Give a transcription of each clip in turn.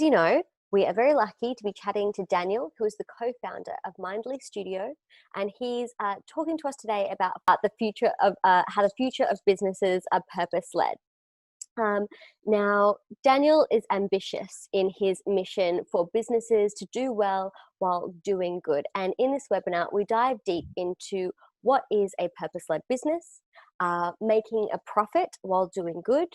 as you know, we are very lucky to be chatting to Daniel, who is the co-founder of Mindly Studio, and he's talking to us today about the future of how the future of businesses are purpose-led. Now, Daniel is ambitious in his mission for businesses to do well while doing good. And in this webinar, we dive deep into what is a purpose-led business, making a profit while doing good,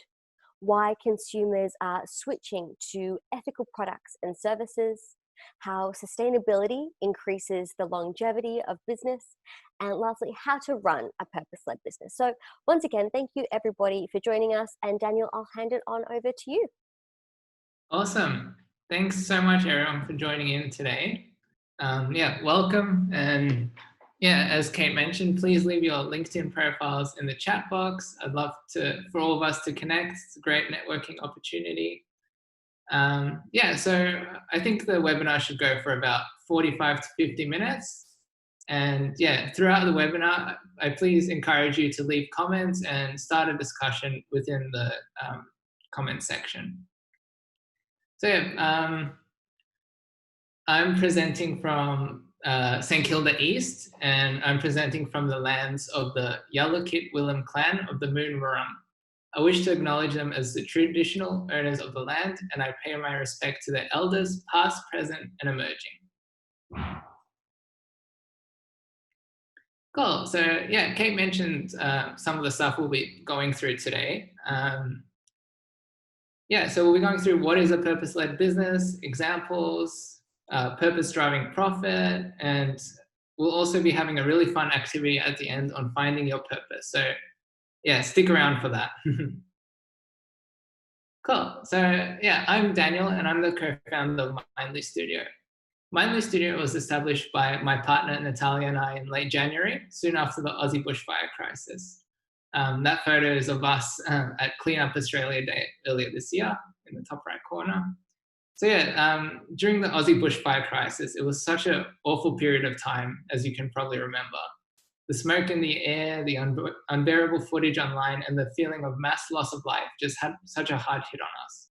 why consumers are switching to ethical products and services, how sustainability increases the longevity of business, and lastly, how to run a purpose-led business. So once again, thank you everybody for joining us. And Daniel, I'll hand it on over to you. Awesome. Thanks so much, everyone, for joining in today. Welcome. And as Kate mentioned, please leave your LinkedIn profiles in the chat box. I'd love for all of us to connect. It's a great networking opportunity. So I think the webinar should go for about 45 to 50 minutes. And throughout the webinar, I please encourage you to leave comments and start a discussion within the comment section. I'm presenting from St Kilda East, and I'm presenting from the lands of the Yalukit Willem clan of the Moon Wurrung. I wish to acknowledge them as the traditional owners of the land, and I pay my respect to their elders, past, present, and emerging. Cool. So Kate mentioned some of the stuff we'll be going through today. So we'll be going through what is a purpose-led business, examples, purpose-driving profit, and we'll also be having a really fun activity at the end on finding your purpose. So stick around for that. Cool. So I'm Daniel, and I'm the co-founder of Mindly Studio. Mindly Studio was established by my partner Natalia and I in late January, soon after the Aussie bushfire crisis. That photo is of us at Clean Up Australia Day earlier this year in the top right corner. So during the Aussie bushfire crisis, it was such an awful period of time, as you can probably remember. The smoke in the air, the unbearable footage online, and the feeling of mass loss of life just had such a hard hit on us.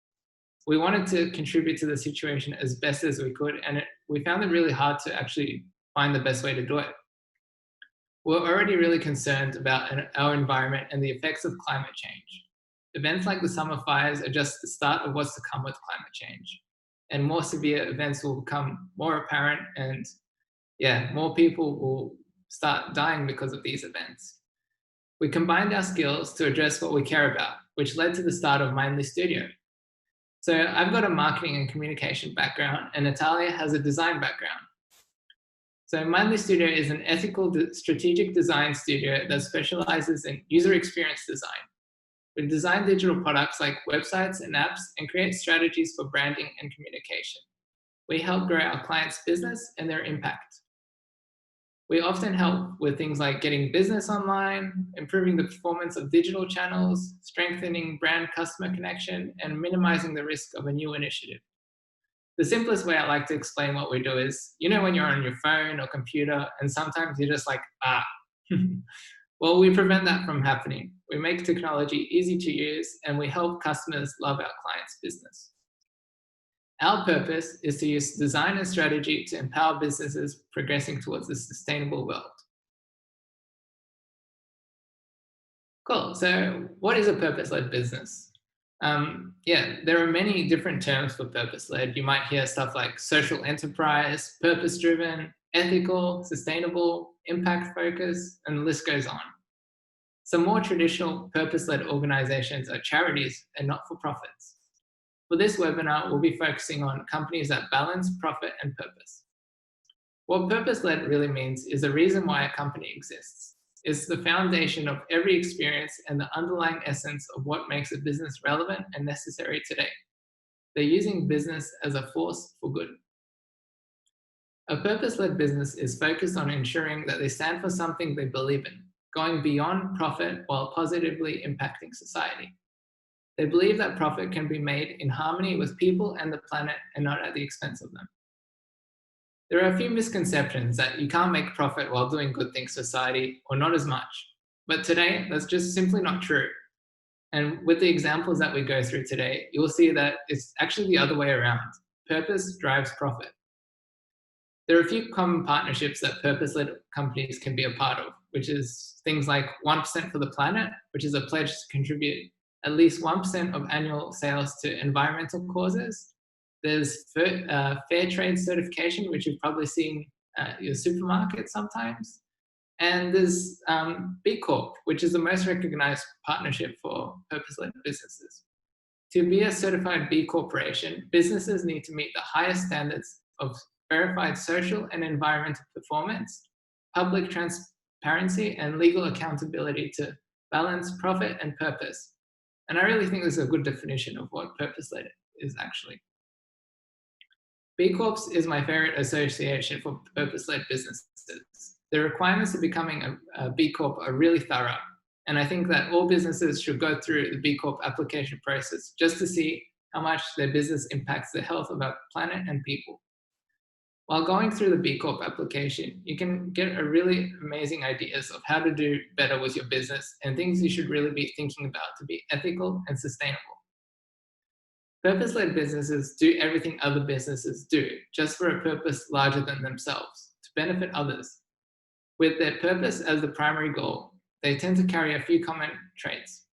We wanted to contribute to the situation as best as we could, and we found it really hard to actually find the best way to do it. We're already really concerned about our environment and the effects of climate change. Events like the summer fires are just the start of what's to come with climate change. And more severe events will become more apparent, and more people will start dying because of these events. We combined our skills to address what we care about, which led to the start of Mindly Studio. So I've got a marketing and communication background, and Natalia has a design background. So Mindly Studio is an ethical strategic design studio that specializes in user experience design. We design digital products like websites and apps and create strategies for branding and communication. We help grow our clients' business and their impact. We often help with things like getting business online, improving the performance of digital channels, strengthening brand customer connection, and minimizing the risk of a new initiative. The simplest way I like to explain what we do is, when you're on your phone or computer and sometimes you're just like, well, we prevent that from happening. We make technology easy to use, and we help customers love our clients' business. Our purpose is to use design and strategy to empower businesses progressing towards a sustainable world. Cool. So what is a purpose-led business? There are many different terms for purpose-led. You might hear stuff like social enterprise, purpose-driven, ethical, sustainable, impact-focused, and the list goes on. Some more traditional purpose-led organizations are charities and not-for-profits. For this webinar, we'll be focusing on companies that balance profit and purpose. What purpose-led really means is the reason why a company exists. It's the foundation of every experience and the underlying essence of what makes a business relevant and necessary today. They're using business as a force for good. A purpose-led business is focused on ensuring that they stand for something they believe in, going beyond profit while positively impacting society. They believe that profit can be made in harmony with people and the planet and not at the expense of them. There are a few misconceptions that you can't make profit while doing good things for society, or not as much. But today, that's just simply not true. And with the examples that we go through today, you will see that it's actually the other way around. Purpose drives profit. There are a few common partnerships that purpose-led companies can be a part of, which is things like 1% for the planet, which is a pledge to contribute at least 1% of annual sales to environmental causes. There's fair trade certification, which you've probably seen at your supermarket sometimes. And there's B Corp, which is the most recognized partnership for purpose-led businesses. To be a certified B Corporation, businesses need to meet the highest standards of verified social and environmental performance, public transparency, and legal accountability to balance profit and purpose. And I really think this is a good definition of what purpose-led is actually. B Corps is my favorite association for purpose-led businesses. The requirements of becoming a B Corp are really thorough, and I think that all businesses should go through the B Corp application process just to see how much their business impacts the health of our planet and people. While going through the B Corp application, you can get a really amazing ideas of how to do better with your business and things you should really be thinking about to be ethical and sustainable. Purpose-led businesses do everything other businesses do, just for a purpose larger than themselves, to benefit others. With their purpose as the primary goal, they tend to carry a few common traits.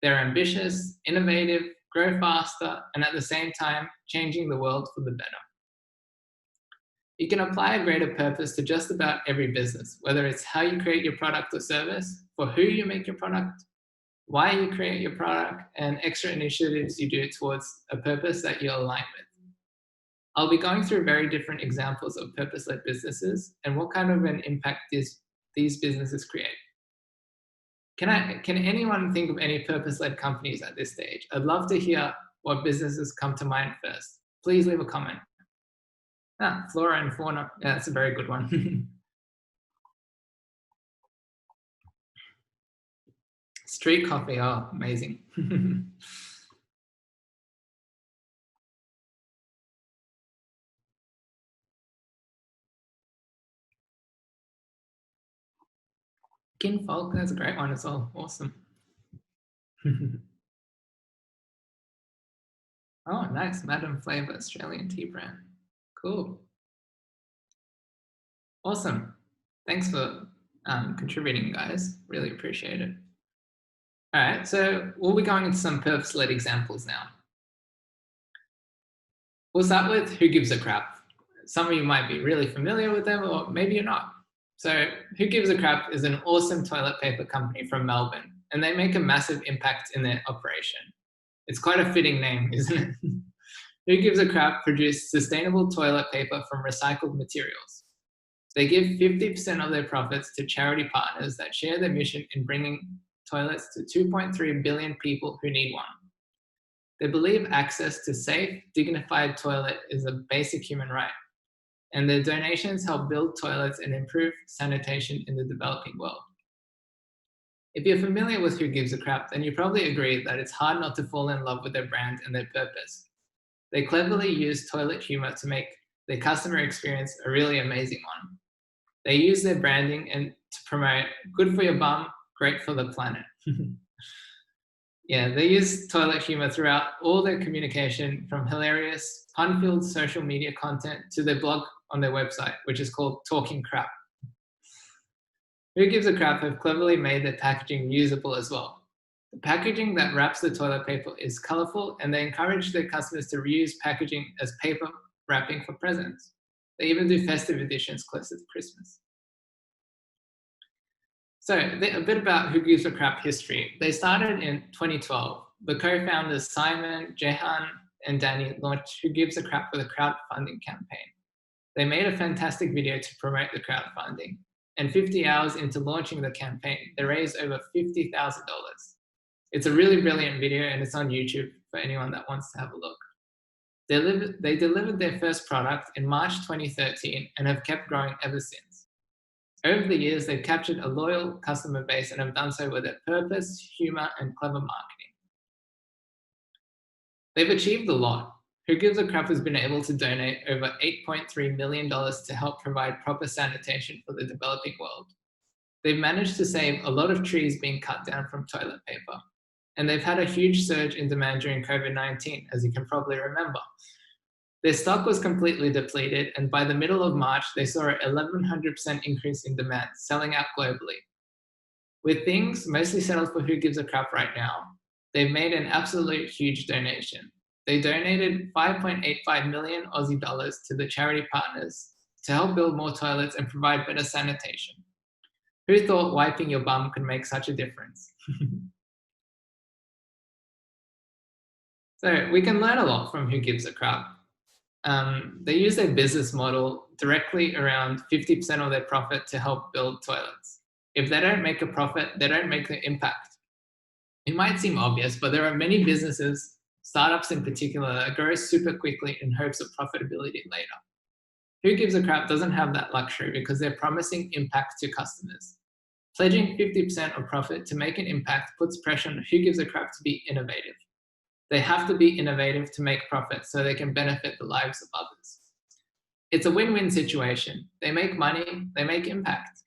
They're ambitious, innovative, grow faster, and at the same time, changing the world for the better. You can apply a greater purpose to just about every business, whether it's how you create your product or service, for who you make your product, why you create your product, and extra initiatives you do towards a purpose that you align with. I'll be going through very different examples of purpose-led businesses and what kind of an impact these businesses create. Can anyone think of any purpose-led companies at this stage? I'd love to hear what businesses come to mind first. Please leave a comment. Flora and Fauna, yeah, that's a very good one. Street coffee, oh, amazing. Kinfolk, that's a great one as well, awesome. Oh, nice, Madam Flavor, Australian tea brand. Cool. Awesome. Thanks for contributing, guys. Really appreciate it. All right, so we'll be going into some purpose-led examples now. We'll start with Who Gives a Crap. Some of you might be really familiar with them, or maybe you're not. So Who Gives a Crap is an awesome toilet paper company from Melbourne, and they make a massive impact in their operation. It's quite a fitting name, isn't it? Who Gives a Crap produce sustainable toilet paper from recycled materials. They give 50% of their profits to charity partners that share their mission in bringing toilets to 2.3 billion people who need one. They believe access to safe, dignified toilet is a basic human right, and their donations help build toilets and improve sanitation in the developing world. If you're familiar with Who Gives a Crap, then you probably agree that it's hard not to fall in love with their brand and their purpose. They cleverly use toilet humor to make their customer experience a really amazing one. They use their branding and to promote good for your bum, great for the planet. Yeah, they use toilet humor throughout all their communication, from hilarious, fun-filled social media content to their blog on their website, which is called Talking Crap. Who Gives a Crap have cleverly made their packaging usable as well. The packaging that wraps the toilet paper is colorful, and they encourage their customers to reuse packaging as paper wrapping for presents. They even do festive editions closer to Christmas. So a bit about Who Gives a Crap history. They started in 2012. The co-founders Simon, Jehan, and Danny launched Who Gives a Crap with a crowdfunding campaign. They made a fantastic video to promote the crowdfunding, and 50 hours into launching the campaign, they raised over $50,000. It's a really brilliant video, and it's on YouTube for anyone that wants to have a look. They delivered their first product in March 2013 and have kept growing ever since. Over the years, they've captured a loyal customer base and have done so with their purpose, humor, and clever marketing. They've achieved a lot. Who Gives a Crap has been able to donate over $8.3 million to help provide proper sanitation for the developing world. They've managed to save a lot of trees being cut down from toilet paper. And they've had a huge surge in demand during COVID-19, as you can probably remember. Their stock was completely depleted, and by the middle of March, they saw an 1,100% increase in demand, selling out globally. With things mostly settled for who gives a crap right now, they've made an absolute huge donation. They donated 5.85 million Aussie dollars to the charity partners to help build more toilets and provide better sanitation. Who thought wiping your bum could make such a difference? So we can learn a lot from Who Gives a Crap. They use their business model directly around 50% of their profit to help build toilets. If they don't make a profit, they don't make the impact. It might seem obvious, but there are many businesses, startups in particular, that grow super quickly in hopes of profitability later. Who Gives a Crap doesn't have that luxury because they're promising impact to customers. Pledging 50% of profit to make an impact puts pressure on Who Gives a Crap to be innovative. They have to be innovative to make profit so they can benefit the lives of others. It's a win-win situation. They make money, they make impact.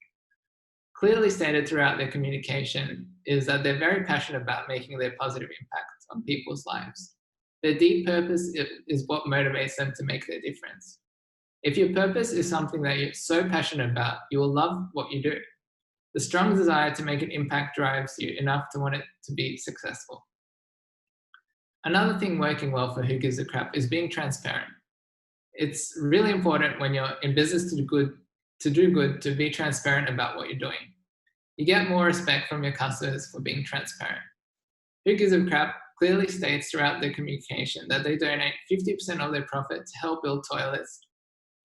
Clearly stated throughout their communication is that they're very passionate about making their positive impact on people's lives. Their deep purpose is what motivates them to make their difference. If your purpose is something that you're so passionate about, you will love what you do. The strong desire to make an impact drives you enough to want it to be successful. Another thing working well for Who Gives a Crap is being transparent. It's really important when you're in business to do good to be transparent about what you're doing. You get more respect from your customers for being transparent. Who Gives a Crap clearly states throughout their communication that they donate 50% of their profit to help build toilets,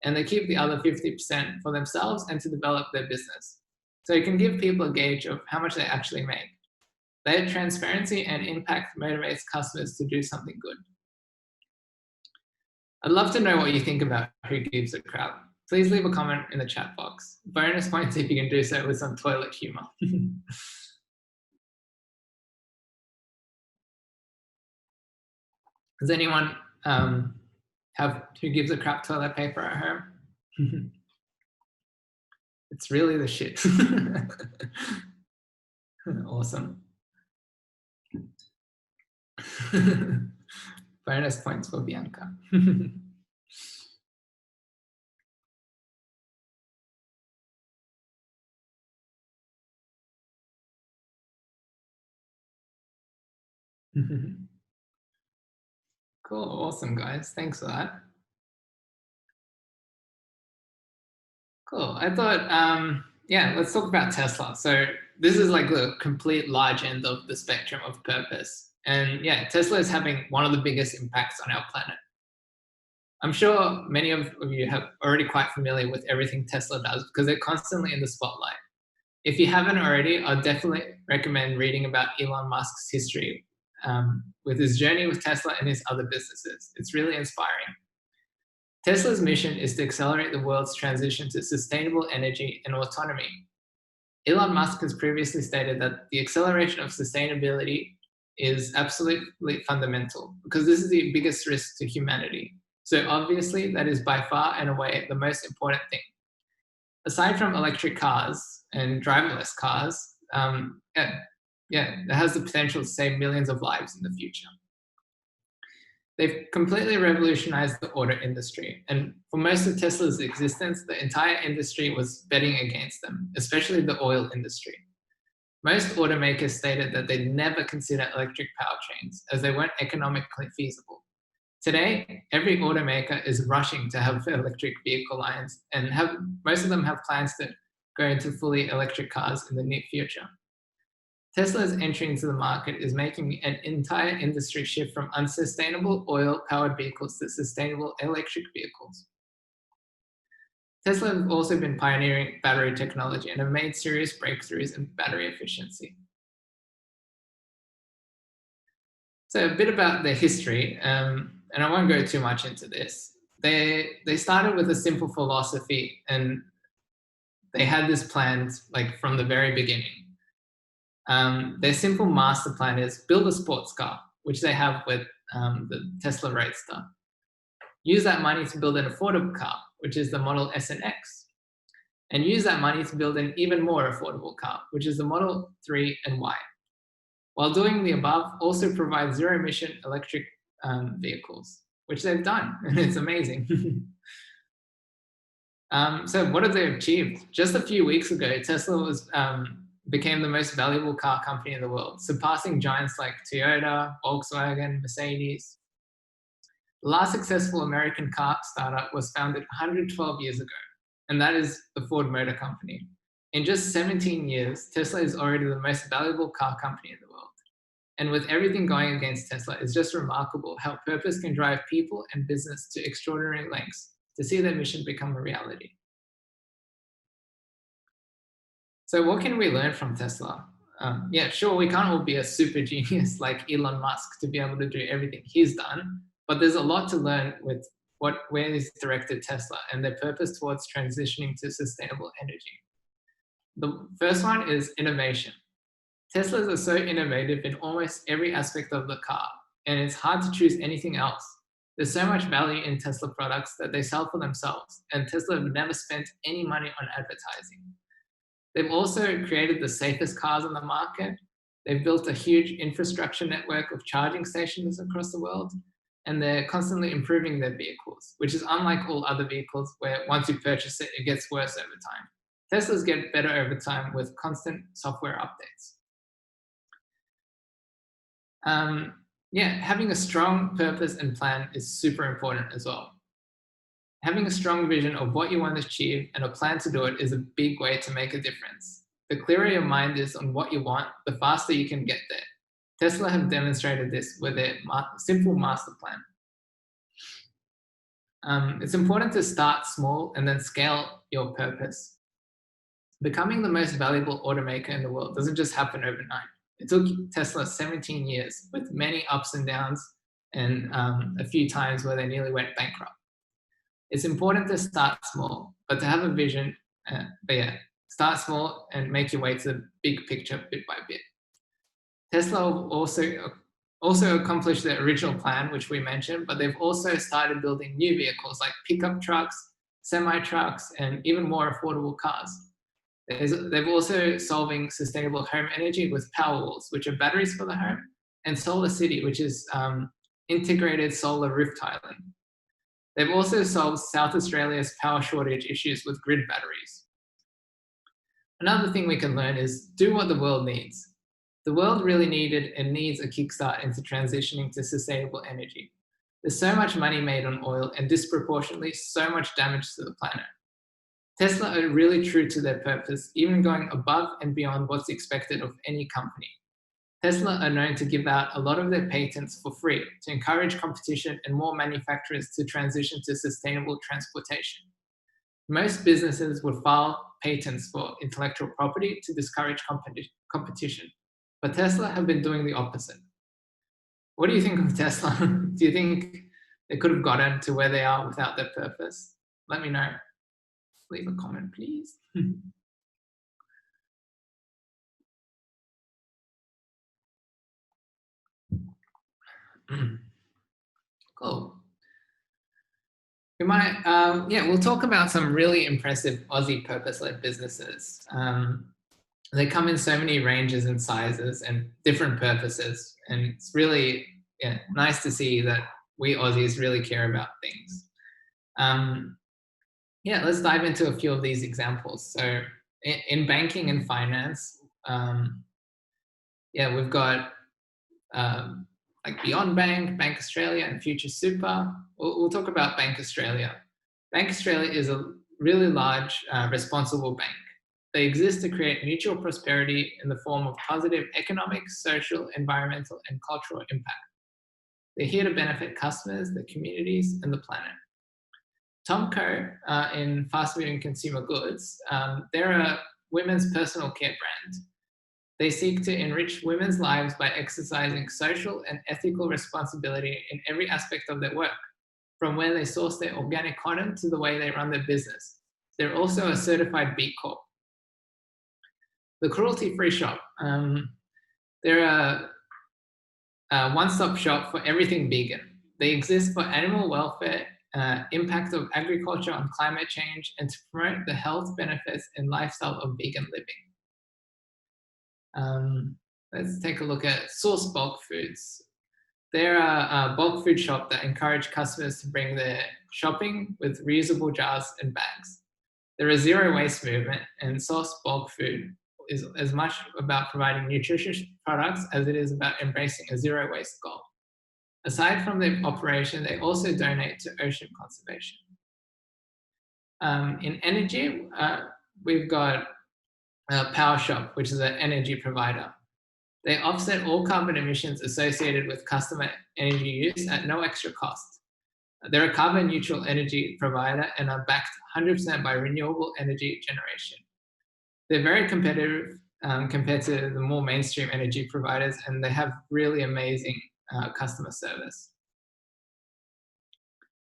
and they keep the other 50% for themselves and to develop their business. So you can give people a gauge of how much they actually make. Their transparency and impact motivates customers to do something good. I'd love to know what you think about Who Gives a Crap. Please leave a comment in the chat box. Bonus points if you can do so with some toilet humor. Does anyone have Who Gives a Crap toilet paper at home? It's really the shit. Awesome. Bonus points for Bianca. Cool, awesome guys, thanks for that. Cool, I thought, yeah, let's talk about Tesla. So this is like the complete large end of the spectrum of purpose. And yeah, Tesla is having one of the biggest impacts on our planet. I'm sure many of you have already quite familiar with everything Tesla does because they're constantly in the spotlight. If you haven't already, I'd definitely recommend reading about Elon Musk's history with his journey with Tesla and his other businesses. It's really inspiring. Tesla's mission is to accelerate the world's transition to sustainable energy and autonomy. Elon Musk has previously stated that the acceleration of sustainability is absolutely fundamental because this is the biggest risk to humanity. So obviously that is by far and away the most important thing. Aside from electric cars and driverless cars, it has the potential to save millions of lives in the future. They've completely revolutionized the auto industry, and for most of Tesla's existence, the entire industry was betting against them, especially the oil industry. Most automakers stated that they'd never consider electric powertrains as they weren't economically feasible. Today, every automaker is rushing to have electric vehicle lines, and most of them have plans to go into fully electric cars in the near future. Tesla's entry into the market is making an entire industry shift from unsustainable oil-powered vehicles to sustainable electric vehicles. Tesla have also been pioneering battery technology and have made serious breakthroughs in battery efficiency. So a bit about their history, and I won't go too much into this. They started with a simple philosophy, and they had this planned like from the very beginning. Their simple master plan is build a sports car, which they have with the Tesla Roadster. Use that money to build an affordable car, which is the Model S and X. And use that money to build an even more affordable car, which is the Model 3 and Y. While doing the above, also provide zero-emission electric vehicles. which they've done, and it's amazing. So what have they achieved? Just a few weeks ago, Tesla became the most valuable car company in the world, surpassing giants like Toyota, Volkswagen, Mercedes. The last successful American car startup was founded 112 years ago, and that is the Ford Motor Company. In just 17 years, Tesla is already the most valuable car company in the world. And with everything going against Tesla, it's just remarkable how purpose can drive people and business to extraordinary lengths to see their mission become a reality. So what can we learn from Tesla? Yeah, sure, we can't all be a super genius like Elon Musk to be able to do everything he's done, but there's a lot to learn with where he's directed Tesla and their purpose towards transitioning to sustainable energy. The first one is innovation. Teslas are so innovative in almost every aspect of the car, and it's hard to choose anything else. There's so much value in Tesla products that they sell for themselves, and Tesla have never spent any money on advertising. They've also created the safest cars on the market. They've built a huge infrastructure network of charging stations across the world, and they're constantly improving their vehicles, which is unlike all other vehicles where once you purchase it, it gets worse over time. Teslas get better over time with constant software updates. Yeah, having a strong purpose and plan is super important as well. Having a strong vision of what you want to achieve and a plan to do it is a big way to make a difference. The clearer your mind is on what you want, the faster you can get there. Tesla have demonstrated this with their simple master plan. It's important to start small and then scale your purpose. Becoming the most valuable automaker in the world doesn't just happen overnight. It took Tesla 17 years with many ups and downs and a few times where they nearly went bankrupt. It's important to start small, but to have a vision, start small and make your way to the big picture bit by bit. Tesla also accomplished their original plan, which we mentioned, but they've also started building new vehicles like pickup trucks, semi-trucks, and even more affordable cars. They've also solving sustainable home energy with Powerwalls, which are batteries for the home, and Solar City, which is integrated solar roof tiling. They've also solved South Australia's power shortage issues with grid batteries. Another thing we can learn is do what the world needs. The world really needed and needs a kickstart into transitioning to sustainable energy. There's so much money made on oil and disproportionately so much damage to the planet. Tesla are really true to their purpose, even going above and beyond what's expected of any company. Tesla are known to give out a lot of their patents for free to encourage competition and more manufacturers to transition to sustainable transportation. Most businesses would file patents for intellectual property to discourage competition, but Tesla have been doing the opposite. What do you think of Tesla? Do you think they could have gotten to where they are without their purpose? Let me know. Leave a comment, please. Cool. We might, we'll talk about some really impressive Aussie purpose-led businesses. They come in so many ranges and sizes and different purposes, and it's really nice to see that we Aussies really care about things. Let's dive into a few of these examples. So in banking and finance, we've got like Beyond Bank, Bank Australia, and Future Super. We'll talk about Bank Australia. Bank Australia is a really large, responsible bank. They exist to create mutual prosperity in the form of positive economic, social, environmental, and cultural impact. They're here to benefit customers, the communities, and the planet. Tomco, in fast-moving consumer goods, they're a women's personal care brand. They seek to enrich women's lives by exercising social and ethical responsibility in every aspect of their work, from where they source their organic cotton to the way they run their business. They're also a certified B Corp. The Cruelty-Free Shop, they're a one-stop shop for everything vegan. They exist for animal welfare, impact of agriculture on climate change, and to promote the health benefits and lifestyle of vegan living. Let's take a look at Source Bulk Foods. They're a bulk food shop that encourage customers to bring their shopping with reusable jars and bags. They're a zero waste movement, and source bulk food is as much about providing nutritious products as it is about embracing a zero waste goal. Aside from the operation, they also donate to ocean conservation. In energy, we've got Power Shop, which is an energy provider. They offset all carbon emissions associated with customer energy use at no extra cost. They're a carbon neutral energy provider and are backed 100% by renewable energy generation. They're very competitive compared to the more mainstream energy providers, and they have really amazing customer service.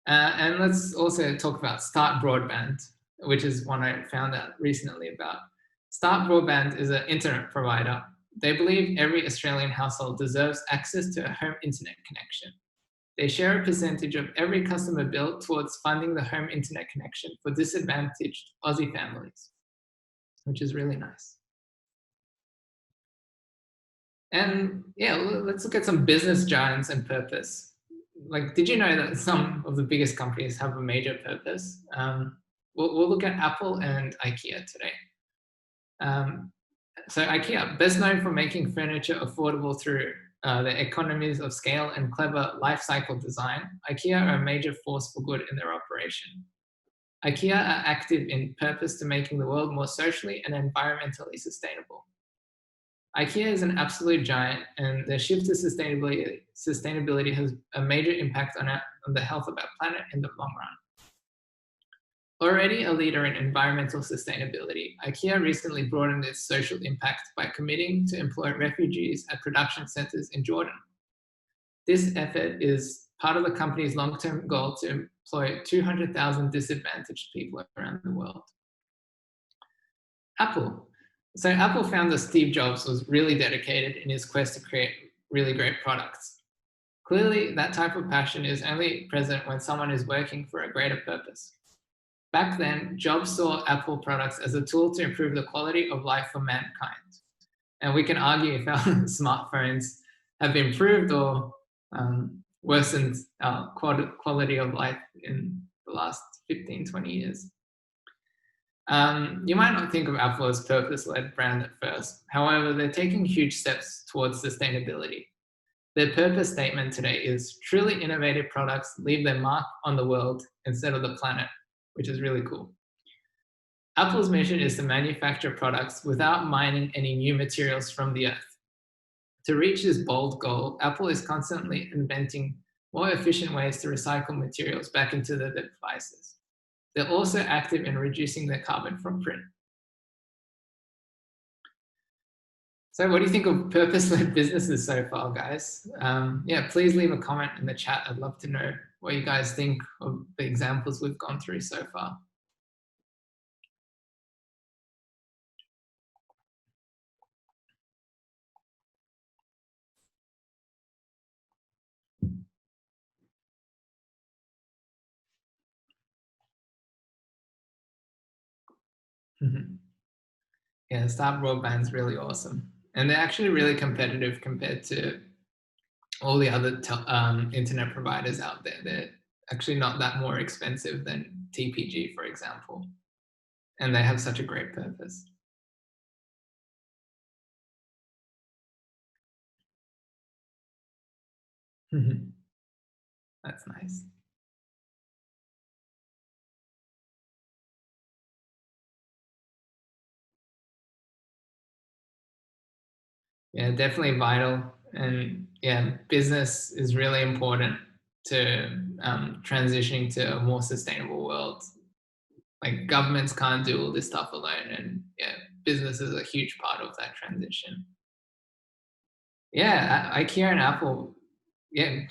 And let's also talk about Start Broadband, which is one I found out recently about. Start Broadband is an internet provider. They believe every Australian household deserves access to a home internet connection. They share a percentage of every customer bill towards funding the home internet connection for disadvantaged Aussie families, which is really nice. And yeah, let's look at some business giants and purpose. Like, did you know that some of the biggest companies have a major purpose? We'll look at Apple and IKEA today. So IKEA, best known for making furniture affordable through the economies of scale and clever life cycle design, IKEA are a major force for good in their operation. IKEA are active in purpose to making the world more socially and environmentally sustainable. IKEA is an absolute giant, and their shift to sustainability has a major impact on the health of our planet in the long run. Already a leader in environmental sustainability, IKEA recently broadened its social impact by committing to employ refugees at production centers in Jordan. This effort is part of the company's long-term goal to employ 200,000 disadvantaged people around the world. Apple. So Apple founder Steve Jobs was really dedicated in his quest to create really great products. Clearly, that type of passion is only present when someone is working for a greater purpose. Back then, Jobs saw Apple products as a tool to improve the quality of life for mankind. And we can argue if our smartphones have improved or worsened our quality of life in the last 15, 20 years. You might not think of Apple as a purpose-led brand at first. However, they're taking huge steps towards sustainability. Their purpose statement today is truly innovative products leave their mark on the world instead of the planet, which is really cool. Apple's mission is to manufacture products without mining any new materials from the earth. To reach this bold goal, Apple is constantly inventing more efficient ways to recycle materials back into their devices. They're also active in reducing their carbon footprint. So what do you think of purpose-led businesses so far, guys? Yeah, please leave a comment in the chat. I'd love to know what you guys think of the examples we've gone through so far. Yeah, Start Broadband's really awesome. And they're actually really competitive compared to all the other internet providers out there. They're actually not that more expensive than TPG, for example. And they have such a great purpose. That's nice. Yeah, definitely vital. And yeah, business is really important to transitioning to a more sustainable world. Like, governments can't do all this stuff alone, and yeah, business is a huge part of that transition. Yeah, IKEA and Apple, yeah,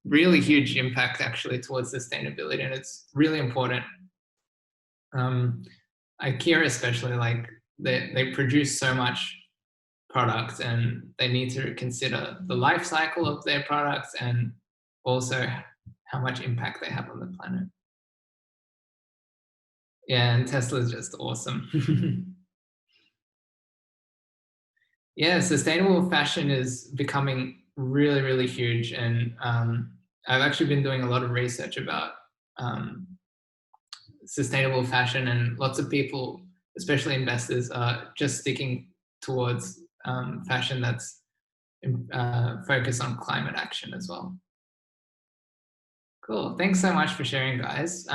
really huge impact actually towards sustainability, and it's really important. IKEA especially, like they produce so much products, and they need to consider the life cycle of their products and also how much impact they have on the planet. Yeah, and Tesla's just awesome. Yeah, sustainable fashion is becoming really, really huge. And I've actually been doing a lot of research about um, sustainable fashion, and lots of people, especially investors, are just sticking towards fashion that's focused on climate action as well. Cool. Thanks so much for sharing, guys.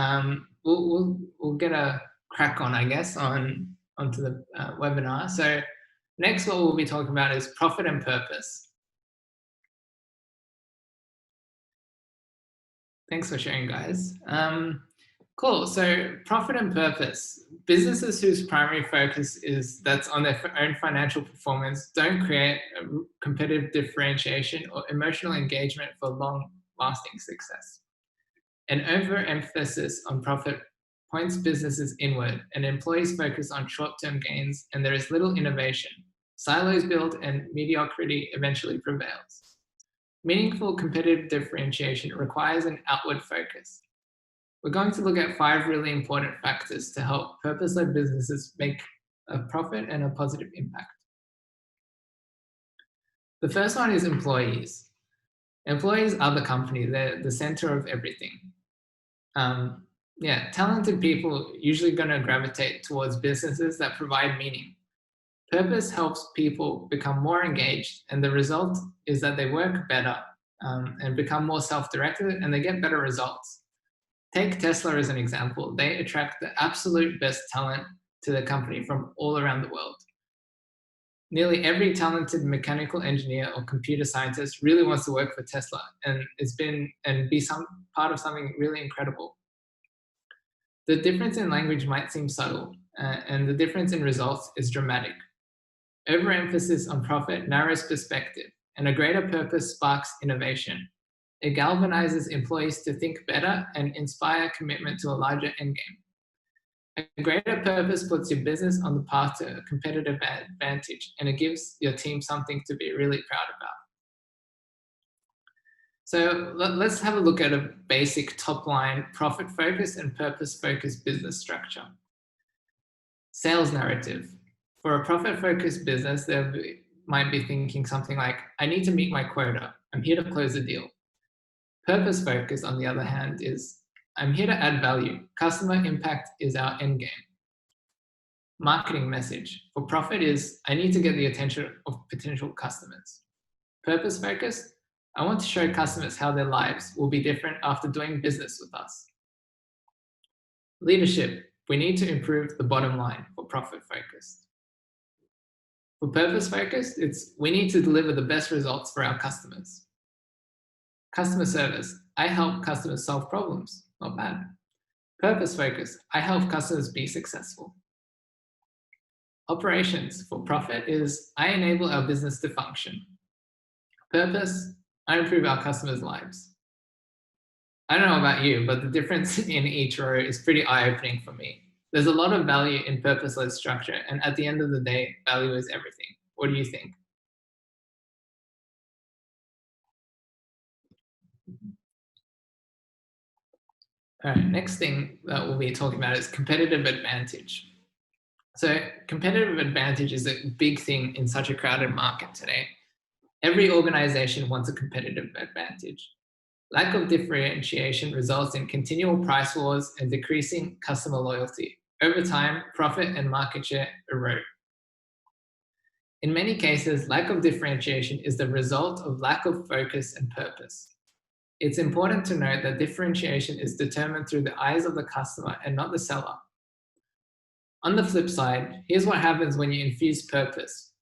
We'll get a crack on, I guess, onto the webinar. So next, what we'll be talking about is profit and purpose. Thanks for sharing, guys. Cool. So profit and purpose. Businesses whose primary focus is that's on their own financial performance don't create a competitive differentiation or emotional engagement for long-lasting success. An overemphasis on profit points businesses inward, and employees focus on short-term gains, and there is little innovation. Silos build, and mediocrity eventually prevails. Meaningful competitive differentiation requires an outward focus. We're going to look at 5 really important factors to help purpose-led businesses make a profit and a positive impact. The first one is employees. Employees are the company, they're the center of everything. Talented people usually going to gravitate towards businesses that provide meaning. Purpose helps people become more engaged, and the result is that they work better and become more self-directed, and they get better results. Take Tesla as an example. They attract the absolute best talent to the company from all around the world. Nearly every talented mechanical engineer or computer scientist really wants to work for Tesla and be some part of something really incredible. The difference in language might seem subtle, and the difference in results is dramatic. Overemphasis on profit narrows perspective, and a greater purpose sparks innovation. It galvanizes employees to think better and inspire commitment to a larger endgame. A greater purpose puts your business on the path to a competitive advantage, and it gives your team something to be really proud about. So let's have a look at a basic top-line profit-focused and purpose-focused business structure. Sales narrative. For a profit-focused business, they might be thinking something like, I need to meet my quota. I'm here to close a deal. Purpose-focused, on the other hand, is I'm here to add value. Customer impact is our end game. Marketing message. For profit is, I need to get the attention of potential customers. Purpose-focused, I want to show customers how their lives will be different after doing business with us. Leadership, we need to improve the bottom line for profit-focused. For purpose-focused, it's we need to deliver the best results for our customers. Customer service, I help customers solve problems. Not bad. Purpose-focused, I help customers be successful. Operations for profit is I enable our business to function. Purpose, I improve our customers' lives. I don't know about you, but the difference in each row is pretty eye-opening for me. There's a lot of value in purpose-led structure, and at the end of the day, value is everything. What do you think? All right, next thing that we'll be talking about is competitive advantage. So competitive advantage is a big thing in such a crowded market today. Every organization wants a competitive advantage. Lack of differentiation results in continual price wars and decreasing customer loyalty. Over time, profit and market share erode. In many cases, lack of differentiation is the result of lack of focus and purpose. It's important to note that differentiation is determined through the eyes of the customer and not the seller. On the flip side, here's what happens when you infuse purpose.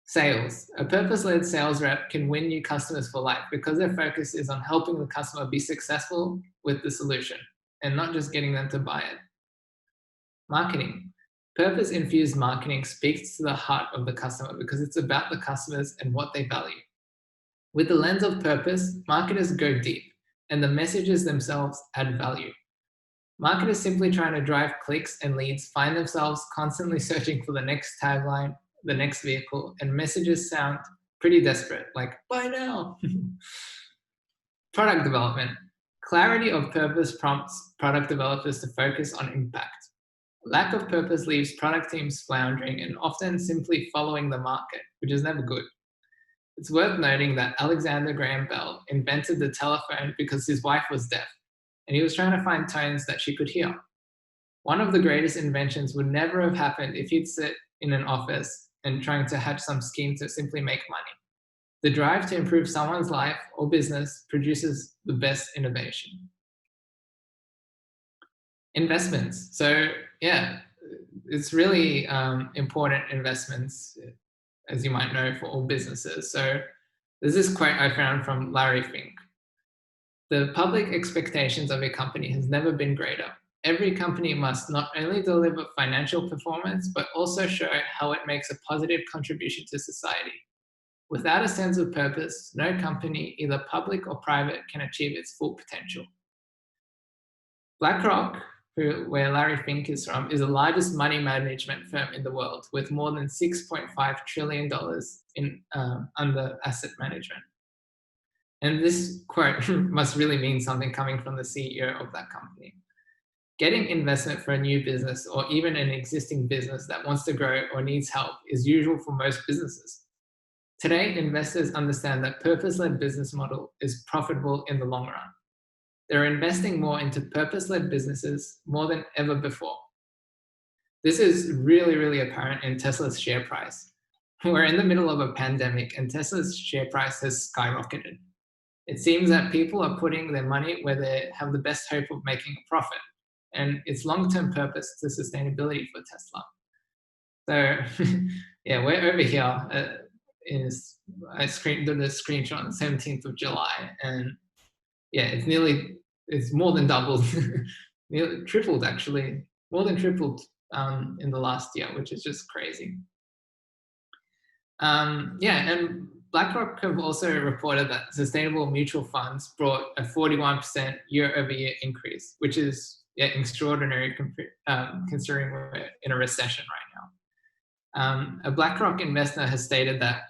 Sales. A purpose-led sales rep can win new customers for life because their focus is on helping the customer be successful with the solution and not just getting them to buy it. Marketing. Purpose-infused marketing speaks to the heart of the customer because it's about the customers and what they value. With the lens of purpose, marketers go deep, and the messages themselves add value. Marketers simply trying to drive clicks and leads find themselves constantly searching for the next tagline, the next vehicle, and messages sound pretty desperate, like, buy now. Product development. Clarity of purpose prompts product developers to focus on impact. Lack of purpose leaves product teams floundering and often simply following the market, which is never good. It's worth noting that Alexander Graham Bell invented the telephone because his wife was deaf, and he was trying to find tones that she could hear. One of the greatest inventions would never have happened if he'd sit in an office and trying to hatch some scheme to simply make money. The drive to improve someone's life or business produces the best innovation. Investments. So yeah, it's really important investments, as you might know, for all businesses. So there's this quote I found from Larry Fink. The public expectations of a company has never been greater. Every company must not only deliver financial performance, but also show how it makes a positive contribution to society. Without a sense of purpose, no company, either public or private, can achieve its full potential. BlackRock, where Larry Fink is from, is the largest money management firm in the world, with more than $6.5 trillion in under asset management. And this quote must really mean something coming from the CEO of that company. Getting investment for a new business or even an existing business that wants to grow or needs help is usual for most businesses. Today, investors understand that purpose-led business model is profitable in the long run. They're investing more into purpose-led businesses more than ever before. This is really, really apparent in Tesla's share price. We're in the middle of a pandemic and Tesla's share price has skyrocketed. It seems that people are putting their money where they have the best hope of making a profit, and its long-term purpose to sustainability for Tesla. So yeah, we're over here. I did a screenshot on the 17th of July, and yeah, it's more than doubled, nearly tripled actually, more than tripled in the last year, which is just crazy. Yeah, and BlackRock have also reported that sustainable mutual funds brought a 41% year-over-year increase, which is extraordinary considering we're in a recession right now. A BlackRock investor has stated that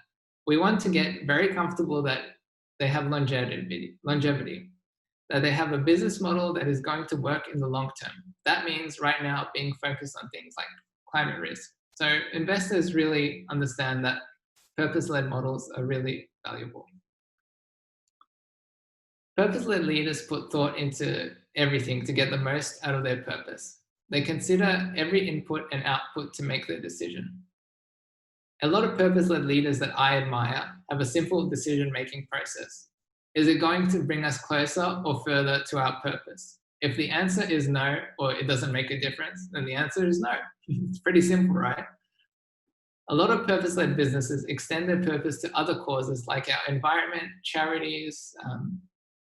we want to get very comfortable that they have longevity, that they have a business model that is going to work in the long term. That means right now being focused on things like climate risk. So investors really understand that purpose-led models are really valuable. Purpose-led leaders put thought into everything to get the most out of their purpose. They consider every input and output to make their decision. A lot of purpose-led leaders that I admire have a simple decision-making process. Is it going to bring us closer or further to our purpose? If the answer is no, or it doesn't make a difference, then the answer is no. It's pretty simple, right? A lot of purpose-led businesses extend their purpose to other causes like our environment, charities,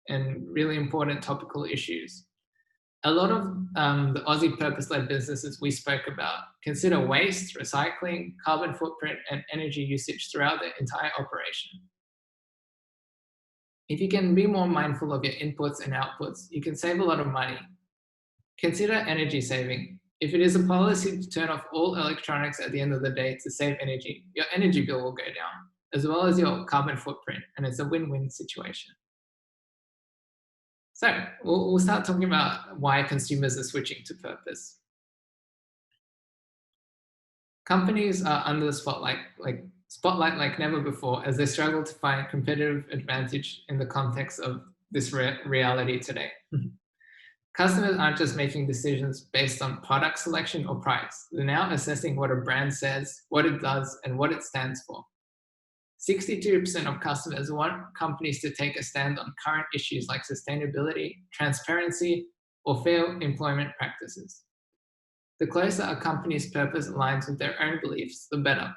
and really important topical issues. A lot of the Aussie purpose-led businesses we spoke about consider waste, recycling, carbon footprint, and energy usage throughout their entire operation. If you can be more mindful of your inputs and outputs, you can save a lot of money. Consider energy saving. If it is a policy to turn off all electronics at the end of the day to save energy, your energy bill will go down, as well as your carbon footprint, and it's a win-win situation. So we'll start talking about why consumers are switching to purpose. Companies are under the spotlight like never before as they struggle to find competitive advantage in the context of this reality today. Customers aren't just making decisions based on product selection or price. They're now assessing what a brand says, what it does, and what it stands for. 62% of customers want companies to take a stand on current issues like sustainability, transparency, or fair employment practices. The closer a company's purpose aligns with their own beliefs, the better.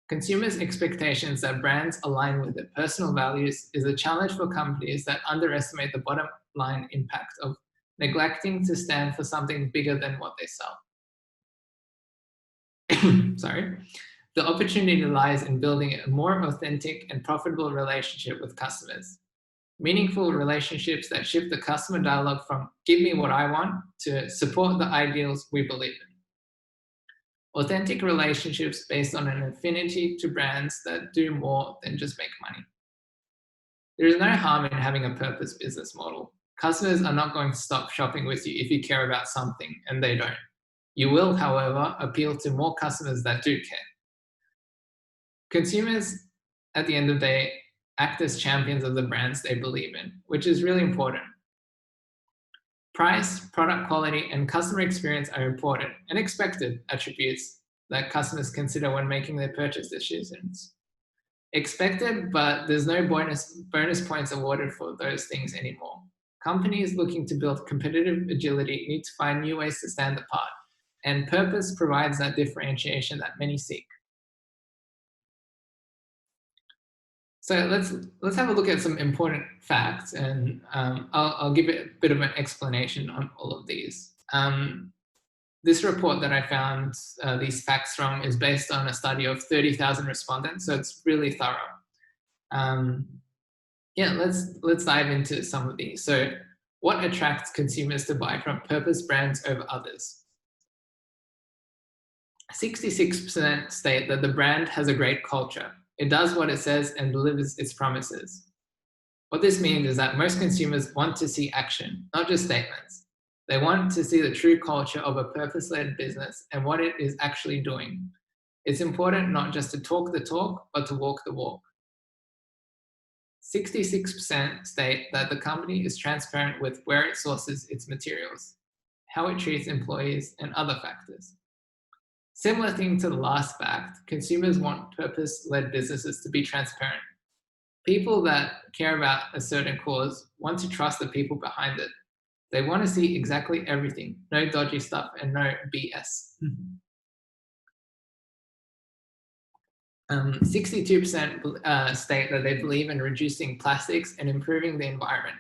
Consumers' expectations that brands align with their personal values is a challenge for companies that underestimate the bottom line impact of neglecting to stand for something bigger than what they sell. Sorry. The opportunity lies in building a more authentic and profitable relationship with customers. Meaningful relationships that shift the customer dialogue from give me what I want to support the ideals we believe in. Authentic relationships based on an affinity to brands that do more than just make money. There is no harm in having a purpose business model. Customers are not going to stop shopping with you if you care about something and they don't. You will, however, appeal to more customers that do care. Consumers at the end of the day, act as champions of the brands they believe in, which is really important. Price, product quality, and customer experience are important and expected attributes that customers consider when making their purchase decisions. Expected, but there's no bonus points awarded for those things anymore. Companies looking to build competitive agility need to find new ways to stand apart, and purpose provides that differentiation that many seek. So let's have a look at some important facts, and I'll give it a bit of an explanation on all of these. This report that I found these facts from is based on a study of 30,000 respondents, so it's really thorough. Yeah, let's dive into some of these. So, what attracts consumers to buy from purpose brands over others? 66% state that the brand has a great culture. It does what it says and delivers its promises. What this means is that most consumers want to see action, not just statements. They want to see the true culture of a purpose-led business and what it is actually doing. It's important not just to talk the talk, but to walk the walk. 66% state that the company is transparent with where it sources its materials, how it treats employees, and other factors. Similar thing to the last fact, consumers want purpose-led businesses to be transparent. People that care about a certain cause want to trust the people behind it. They want to see exactly everything, no dodgy stuff and no BS. 62% state that they believe in reducing plastics and improving the environment.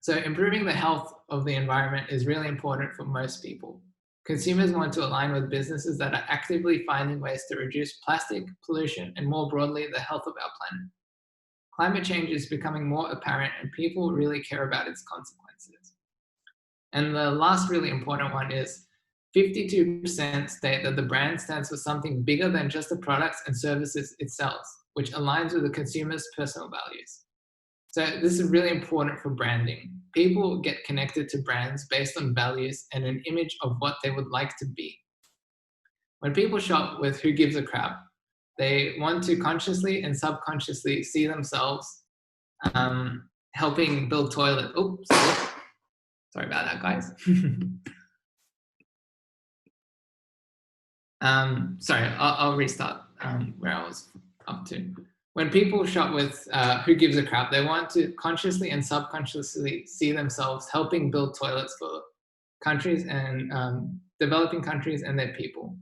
So improving the health of the environment is really important for most people. Consumers want to align with businesses that are actively finding ways to reduce plastic pollution and more broadly, the health of our planet. Climate change is becoming more apparent and people really care about its consequences. And the last really important one is 52% state that the brand stands for something bigger than just the products and services it sells, which aligns with the consumer's personal values. So this is really important for branding. People get connected to brands based on values and an image of what they would like to be. When people shop with Who Gives a Crap, they want to consciously and subconsciously see themselves helping build toilets. Oops, sorry about that, guys. Sorry, I'll restart where I was up to. When people shop with Who Gives a Crap, they want to consciously and subconsciously see themselves helping build toilets for countries and developing countries and their people.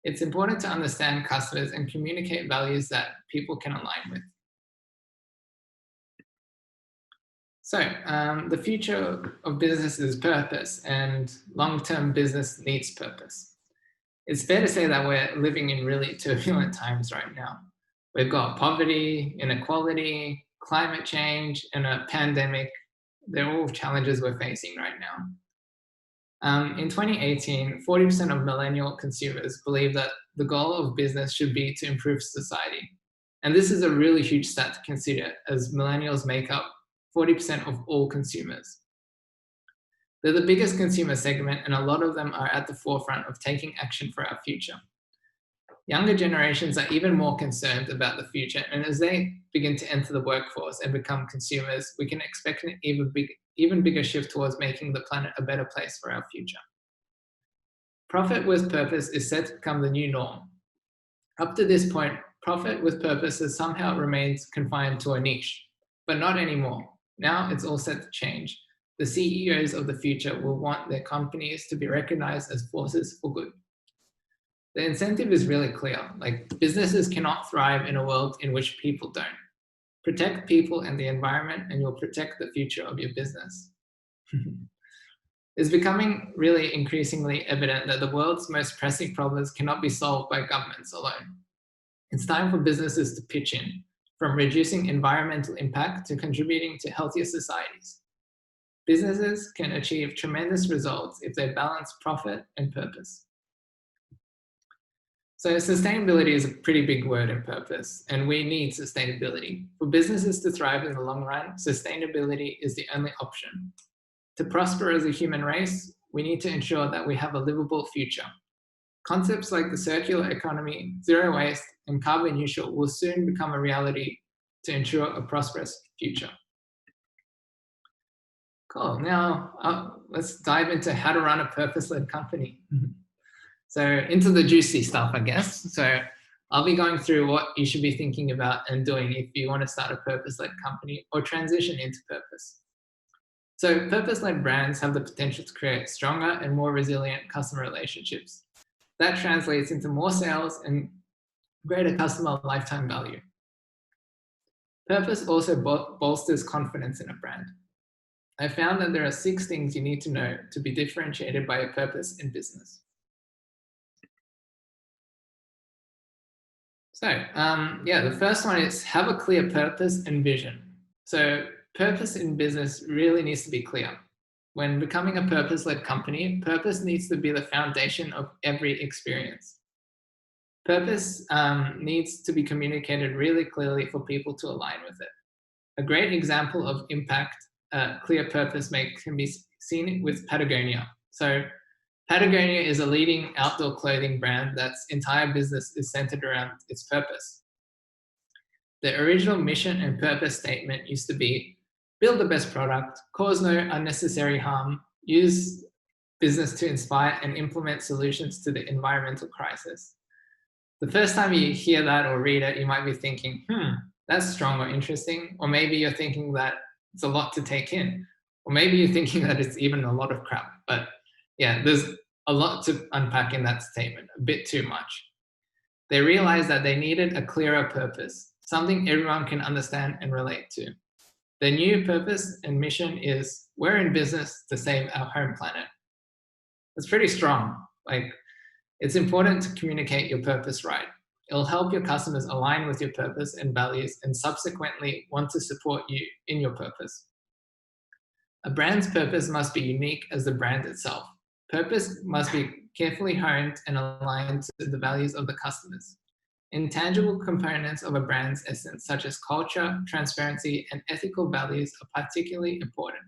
It's important to understand customers and communicate values that people can align with. So the future of business is purpose, and long-term business needs purpose. It's fair to say that we're living in really turbulent times right now. We've got poverty, inequality, climate change, and a pandemic. They're all challenges we're facing right now. In 2018, 40% of millennial consumers believe that the goal of business should be to improve society. And this is a really huge stat to consider, as millennials make up 40% of all consumers. They're the biggest consumer segment, and a lot of them are at the forefront of taking action for our future. Younger generations are even more concerned about the future, and as they begin to enter the workforce and become consumers, we can expect an even bigger shift towards making the planet a better place for our future. Profit with purpose is set to become the new norm. Up to this point, profit with purpose has somehow remained confined to a niche, but not anymore. Now it's all set to change. The CEOs of the future will want their companies to be recognized as forces for good. The incentive is really clear. Like, businesses cannot thrive in a world in which people don't. Protect people and the environment, and you'll protect the future of your business. It's becoming really increasingly evident that the world's most pressing problems cannot be solved by governments alone. It's time for businesses to pitch in, from reducing environmental impact to contributing to healthier societies. Businesses can achieve tremendous results if they balance profit and purpose. So sustainability is a pretty big word in purpose, and we need sustainability. For businesses to thrive in the long run, sustainability is the only option. To prosper as a human race, we need to ensure that we have a livable future. Concepts like the circular economy, zero waste, and carbon neutral will soon become a reality to ensure a prosperous future. Cool. Now, let's dive into how to run a purpose-led company. So into the juicy stuff, I guess. So I'll be going through what you should be thinking about and doing if you want to start a purpose-led company or transition into purpose. So purpose-led brands have the potential to create stronger and more resilient customer relationships. That translates into more sales and greater customer lifetime value. Purpose also bolsters confidence in a brand. I found that there are 6 things you need to know to be differentiated by a purpose in business. So, the first one is have a clear purpose and vision. So, purpose in business really needs to be clear. When becoming a purpose-led company, purpose needs to be the foundation of every experience. Purpose needs to be communicated really clearly for people to align with it. A great example of impact clear purpose can be seen with Patagonia. So Patagonia is a leading outdoor clothing brand that's entire business is centered around its purpose. The original mission and purpose statement used to be build the best product, cause no unnecessary harm, use business to inspire and implement solutions to the environmental crisis. The first time you hear that or read it, you might be thinking, that's strong or interesting. Or maybe you're thinking that it's a lot to take in. Or maybe you're thinking that it's even a lot of crap. But yeah, there's a lot to unpack in that statement, a bit too much. They realized that they needed a clearer purpose, something everyone can understand and relate to. Their new purpose and mission is, we're in business to save our home planet. It's pretty strong. It's important to communicate your purpose right. It'll help your customers align with your purpose and values and subsequently want to support you in your purpose. A brand's purpose must be unique as the brand itself. Purpose must be carefully honed and aligned to the values of the customers. Intangible components of a brand's essence, such as culture, transparency, and ethical values, are particularly important.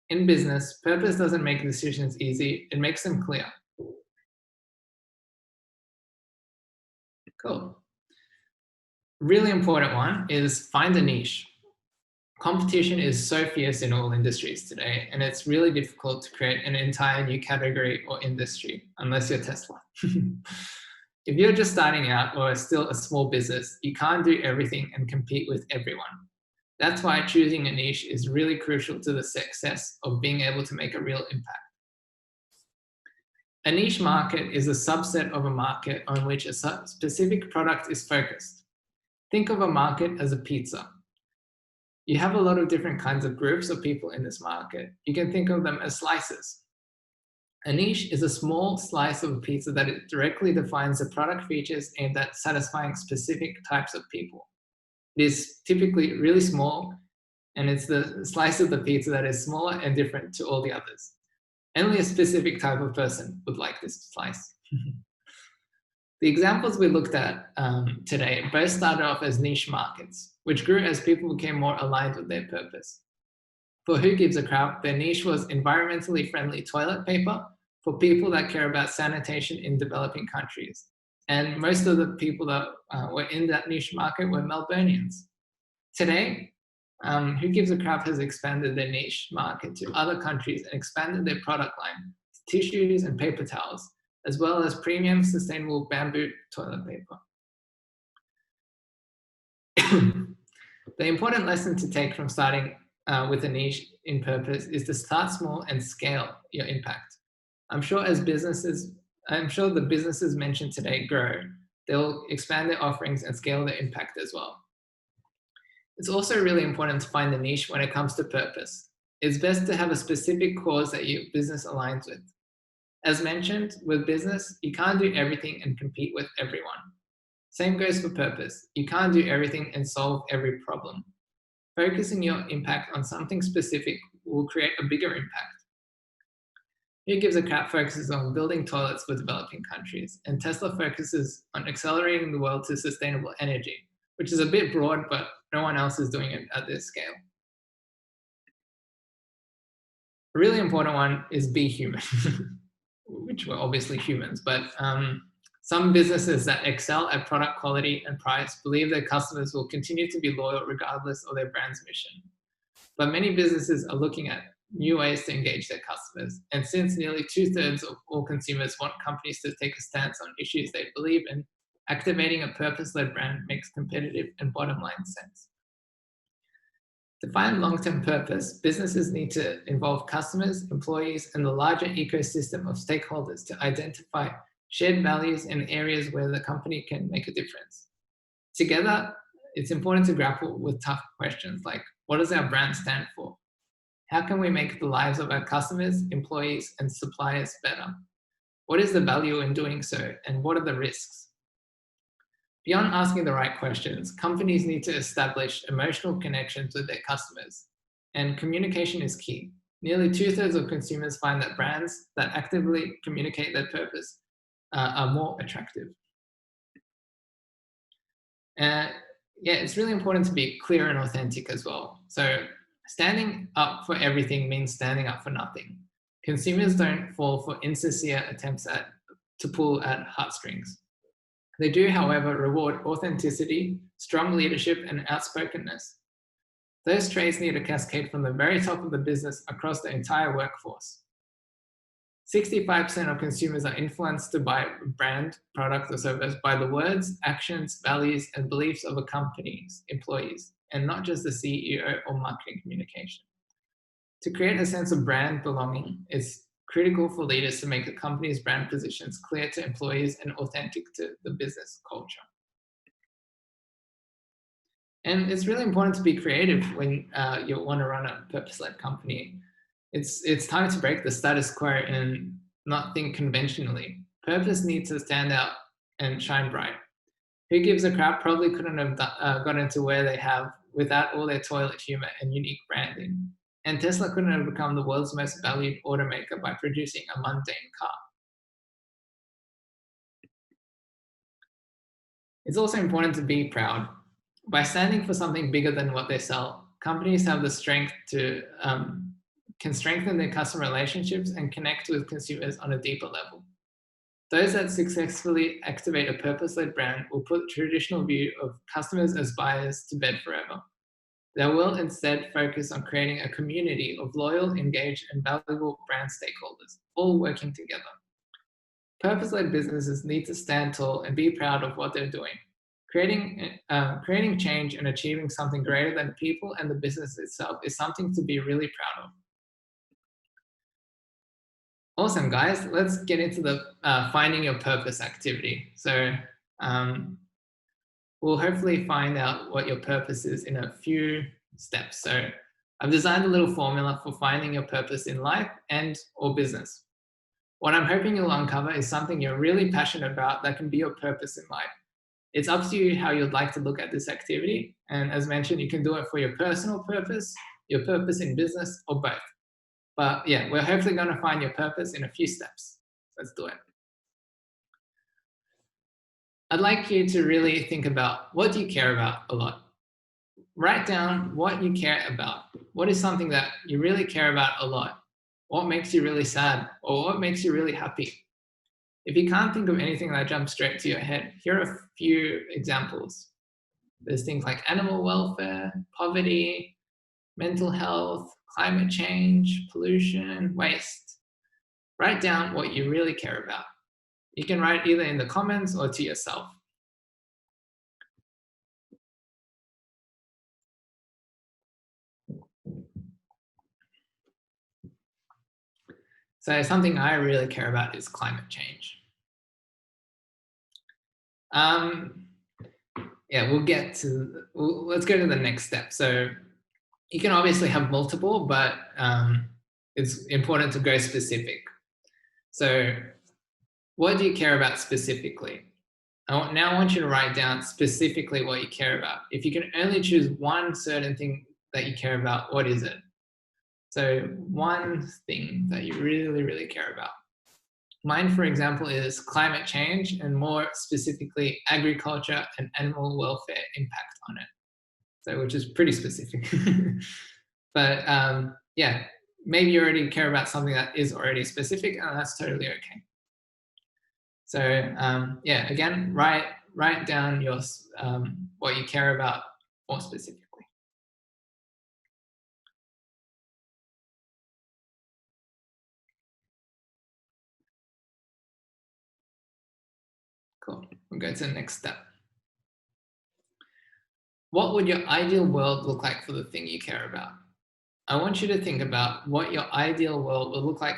In business, purpose doesn't make decisions easy, it makes them clear. Cool. Really important one is find a niche. Competition is so fierce in all industries today, and it's really difficult to create an entire new category or industry, unless you're Tesla. If you're just starting out or still a small business, you can't do everything and compete with everyone. That's why choosing a niche is really crucial to the success of being able to make a real impact. A niche market is a subset of a market on which a specific product is focused. Think of a market as a pizza. You have a lot of different kinds of groups of people in this market. You can think of them as slices. A niche is a small slice of a pizza that it directly defines the product features aimed at satisfying specific types of people. It is typically really small, and it's the slice of the pizza that is smaller and different to all the others. Only a specific type of person would like this slice. The examples we looked at today both started off as niche markets, which grew as people became more aligned with their purpose. For Who Gives a Crap, their niche was environmentally friendly toilet paper for people that care about sanitation in developing countries. And most of the people that were in that niche market were Melburnians. Today, Who Gives a Crap has expanded their niche market to other countries and expanded their product line to tissues and paper towels, as well as premium sustainable bamboo toilet paper. The important lesson to take from starting with a niche in purpose is to start small and scale your impact. I'm sure the businesses mentioned today grow, they'll expand their offerings and scale their impact as well. It's also really important to find a niche when it comes to purpose. It's best to have a specific cause that your business aligns with. As mentioned, with business, you can't do everything and compete with everyone. Same goes for purpose. You can't do everything and solve every problem. Focusing your impact on something specific will create a bigger impact. Who Gives a Crap focuses on building toilets for developing countries, and Tesla focuses on accelerating the world to sustainable energy, which is a bit broad, but no one else is doing it at this scale. A really important one is be human. which were obviously humans, but some businesses that excel at product quality and price believe their customers will continue to be loyal regardless of their brand's mission. But many businesses are looking at new ways to engage their customers. And since nearly 2/3 of all consumers want companies to take a stance on issues they believe in, activating a purpose-led brand makes competitive and bottom-line sense. To find long-term purpose, businesses need to involve customers, employees, and the larger ecosystem of stakeholders to identify shared values and areas where the company can make a difference. Together, it's important to grapple with tough questions like, what does our brand stand for? How can we make the lives of our customers, employees, and suppliers better? What is the value in doing so, and what are the risks? Beyond asking the right questions, companies need to establish emotional connections with their customers, and communication is key. Nearly 2/3 of consumers find that brands that actively communicate their purpose are more attractive. Yeah, it's really important to be clear and authentic as well. So standing up for everything means standing up for nothing. Consumers don't fall for insincere attempts to pull at heartstrings. They do, however, reward authenticity, strong leadership, and outspokenness. Those traits need to cascade from the very top of the business across the entire workforce. 65% of consumers are influenced to buy a brand, product, or service by the words, actions, values, and beliefs of a company's employees, and not just the CEO or marketing communication. To create a sense of brand belonging, it's critical for leaders to make the company's brand positions clear to employees and authentic to the business culture. And it's really important to be creative when you want to run a purpose-led company. It's time to break the status quo and not think conventionally. Purpose needs to stand out and shine bright. Who gives a crap probably couldn't have gotten to where they have without all their toilet humor and unique branding. And Tesla couldn't have become the world's most valued automaker by producing a mundane car. It's also important to be proud. By standing for something bigger than what they sell, companies have the strength to can strengthen their customer relationships and connect with consumers on a deeper level. Those that successfully activate a purpose-led brand will put the traditional view of customers as buyers to bed forever. They will instead focus on creating a community of loyal, engaged, and valuable brand stakeholders, all working together. Purpose-led businesses need to stand tall and be proud of what they're doing. Creating change and achieving something greater than people and the business itself is something to be really proud of. Awesome, guys. Let's get into the finding your purpose activity. So we'll hopefully find out what your purpose is in a few steps. So I've designed a little formula for finding your purpose in life and or business. What I'm hoping you'll uncover is something you're really passionate about that can be your purpose in life. It's up to you how you'd like to look at this activity. And as mentioned, you can do it for your personal purpose, your purpose in business, or both. But yeah, we're hopefully going to find your purpose in a few steps. Let's do it. I'd like you to really think about, what do you care about a lot? Write down what you care about. What is something that you really care about a lot? What makes you really sad? Or what makes you really happy? If you can't think of anything that jumps straight to your head, here are a few examples. There's things like animal welfare, poverty, mental health, climate change, pollution, waste. Write down what you really care about. You can write either in the comments or to yourself. So something I really care about is climate change. Yeah, let's go to the next step. So you can obviously have multiple, but it's important to go specific. So what do you care about specifically? I want you to write down specifically what you care about. If you can only choose one certain thing that you care about, what is it? So one thing that you really, really care about. Mine, for example, is climate change, and more specifically, agriculture and animal welfare impact on it. So, which is pretty specific. But yeah, maybe you already care about something that is already specific, and that's totally okay. So yeah, again, write down your what you care about more specifically. Cool. We'll go to the next step. What would your ideal world look like for the thing you care about? I want you to think about what your ideal world would look like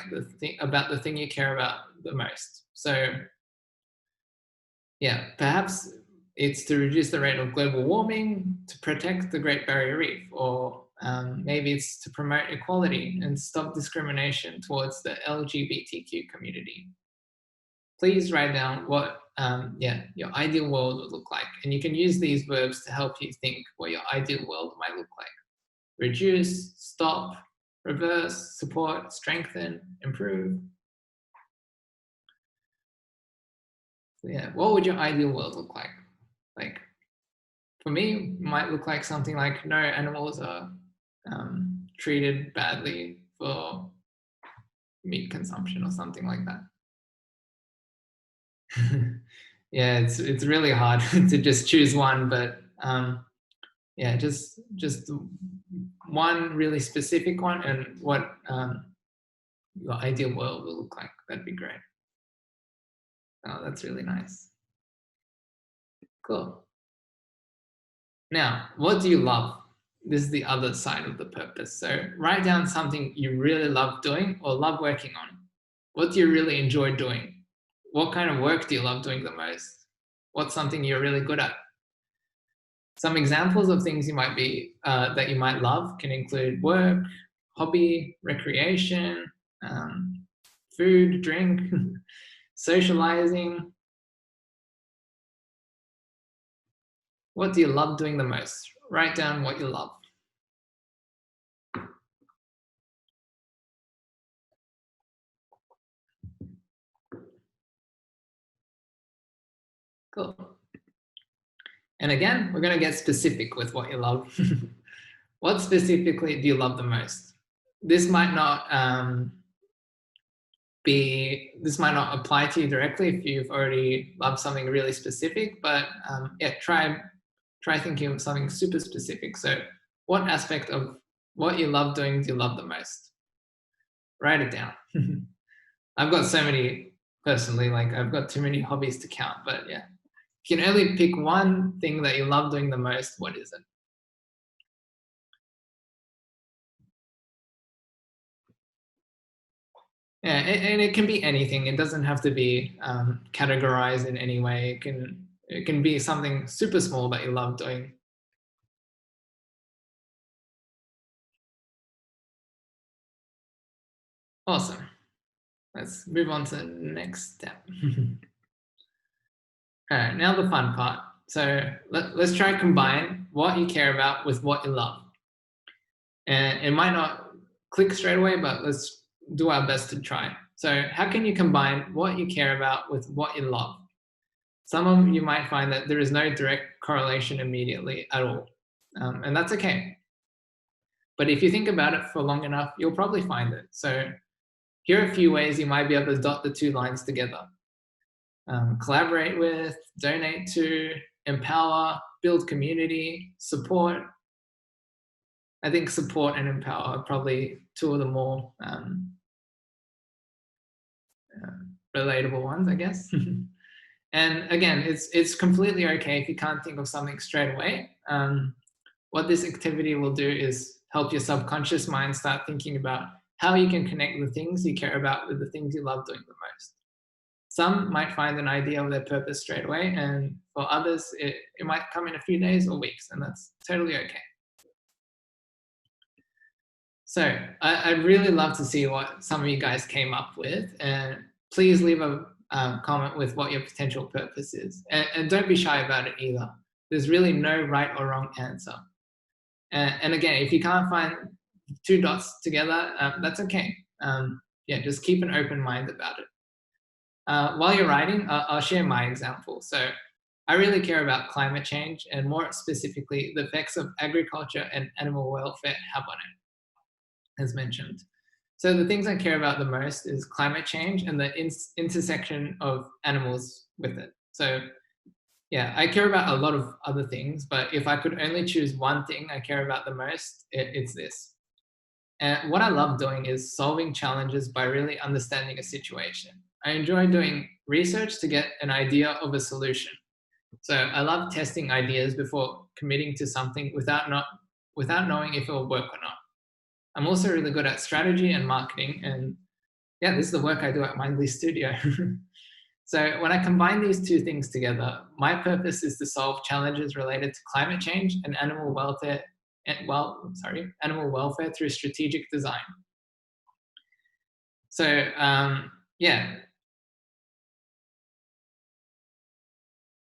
about the thing you care about the most. So yeah, perhaps it's to reduce the rate of global warming, to protect the Great Barrier Reef, or maybe it's to promote equality and stop discrimination towards the LGBTQ community. Please write down what your ideal world would look like. And you can use these verbs to help you think what your ideal world might look like. Reduce, stop, reverse, support, strengthen, improve. Yeah, what would your ideal world look like? Like, for me, it might look like something like no animals are treated badly for meat consumption or something like that. Yeah, it's really hard to just choose one, but yeah, just one really specific one, and what your ideal world will look like. That'd be great. Oh, that's really nice. Cool. Now, what do you love? This is the other side of the purpose. So write down something you really love doing or love working on. What do you really enjoy doing? What kind of work do you love doing the most? What's something you're really good at? Some examples of things you might be that you might love can include work, hobby, recreation, food, drink, socializing. What do you love doing the most? Write down what you love. Cool. And again, we're going to get specific with what you love. What specifically do you love the most? This might not apply to you directly if you've already loved something really specific, but yeah, try thinking of something super specific. So what aspect of what you love doing do you love the most? Write it down. I've got so many personally, like I've got too many hobbies to count, but yeah. If you can only pick one thing that you love doing the most, what is it? Yeah, and it can be anything. It doesn't have to be categorized in any way. It can be something super small that you love doing. Awesome. Let's move on to the next step. All right, now the fun part. So let's try to combine what you care about with what you love. And it might not click straight away, but let's do our best to try. So how can you combine what you care about with what you love? Some of you might find that there is no direct correlation immediately at all. And that's okay. But if you think about it for long enough, you'll probably find it. So here are a few ways you might be able to dot the two lines together. Collaborate with, donate to, empower, build community, support. I think support and empower are probably two of the more relatable ones, I guess. And again, it's completely okay if you can't think of something straight away. What this activity will do is help your subconscious mind start thinking about how you can connect the things you care about with the things you love doing the most. Some might find an idea of their purpose straight away, and for others, it might come in a few days or weeks, and that's totally okay. So I'd really love to see what some of you guys came up with, and please leave a comment with what your potential purpose is. And don't be shy about it either. There's really no right or wrong answer. And again, if you can't find two dots together, that's okay. Yeah, just keep an open mind about it. While you're writing, I'll share my example. So I really care about climate change, and more specifically, the effects of agriculture and animal welfare have on it, as mentioned. So the things I care about the most is climate change and the intersection of animals with it. So yeah, I care about a lot of other things, but if I could only choose one thing I care about the most, it's this. And what I love doing is solving challenges by really understanding a situation. I enjoy doing research to get an idea of a solution. So I love testing ideas before committing to something without knowing if it will work or not. I'm also really good at strategy and marketing, and yeah, this is the work I do at Mindly Studio. So when I combine these two things together, my purpose is to solve challenges related to climate change and animal welfare through strategic design. So yeah.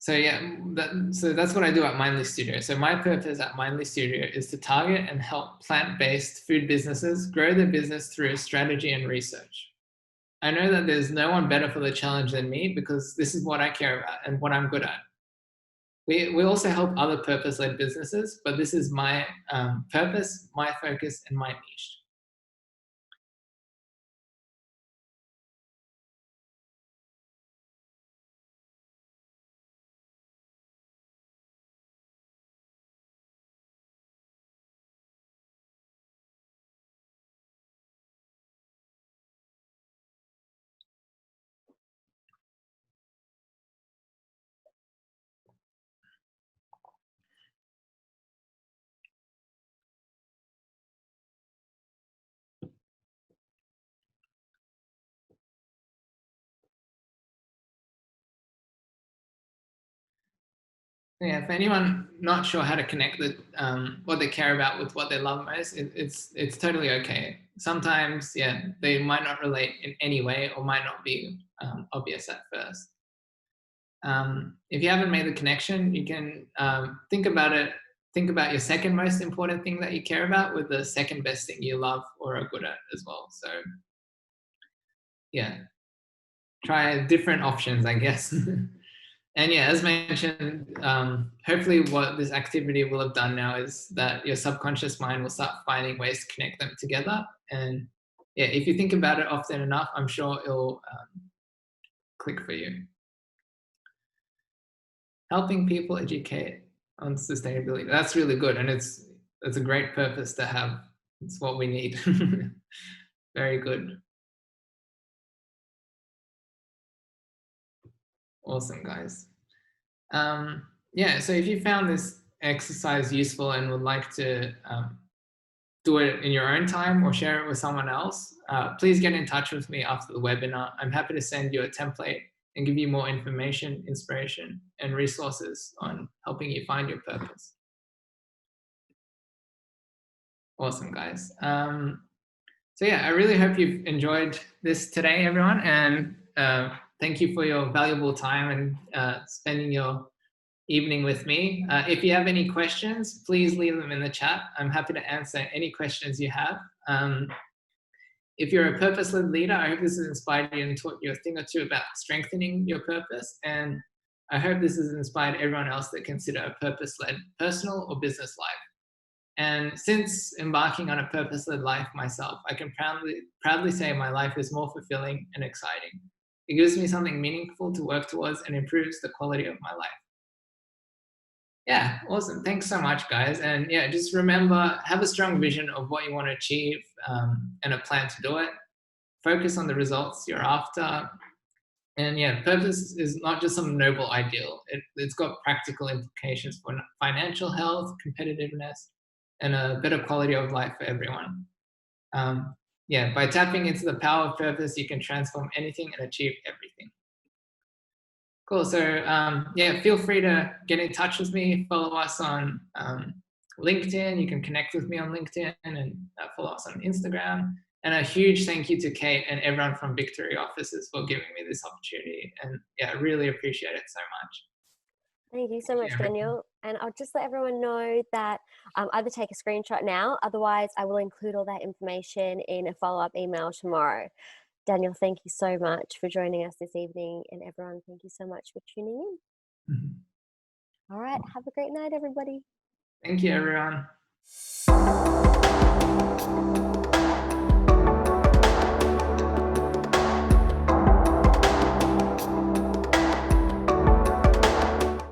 So that's what I do at Mindly Studio. So my purpose at Mindly Studio is to target and help plant-based food businesses grow their business through strategy and research. I know that there's no one better for the challenge than me because this is what I care about and what I'm good at. We also help other purpose-led businesses, but this is my purpose, my focus, and my niche. Yeah, for anyone not sure how to connect what they care about with what they love most, it's totally okay. Sometimes, yeah, they might not relate in any way or might not be obvious at first. If you haven't made the connection, you can think about it. Think about your second most important thing that you care about with the second best thing you love or are good at as well. So yeah, try different options, I guess. And yeah, as mentioned, hopefully what this activity will have done now is that your subconscious mind will start finding ways to connect them together. And yeah, if you think about it often enough, I'm sure it'll click for you. Helping people educate on sustainability. That's really good. And it's a great purpose to have. It's what we need. Very good. Awesome, guys. Yeah, so if you found this exercise useful and would like to do it in your own time or share it with someone else, please get in touch with me after the webinar. I'm happy to send you a template and give you more information, inspiration, and resources on helping you find your purpose. Awesome, guys. So yeah, I really hope you've enjoyed this today, everyone, and thank you for your valuable time and spending your evening with me. If you have any questions, please leave them in the chat. I'm happy to answer any questions you have. If you're a purpose-led leader, I hope this has inspired you and taught you a thing or two about strengthening your purpose. And I hope this has inspired everyone else that consider a purpose-led personal or business life. And since embarking on a purpose-led life myself, I can proudly say my life is more fulfilling and exciting. It gives me something meaningful to work towards and improves the quality of my life. Yeah, awesome. Thanks so much, guys. And yeah, just remember, have a strong vision of what you want to achieve and a plan to do it. Focus on the results you're after. And yeah, purpose is not just some noble ideal. It's got practical implications for financial health, competitiveness, and a better quality of life for everyone. Yeah, by tapping into the power of purpose, you can transform anything and achieve everything. Cool. So yeah, feel free to get in touch with me. Follow us on LinkedIn. You can connect with me on LinkedIn and follow us on Instagram. And a huge thank you to Kate and everyone from Victory Offices for giving me this opportunity. And yeah, I really appreciate it so much. Thank you so much, Daniel. And I'll just let everyone know that either take a screenshot now, otherwise I will include all that information in a follow-up email tomorrow. Daniel, thank you so much for joining us this evening, and everyone, thank you so much for tuning in. Mm-hmm. All right, have a great night, everybody. Thank you, everyone.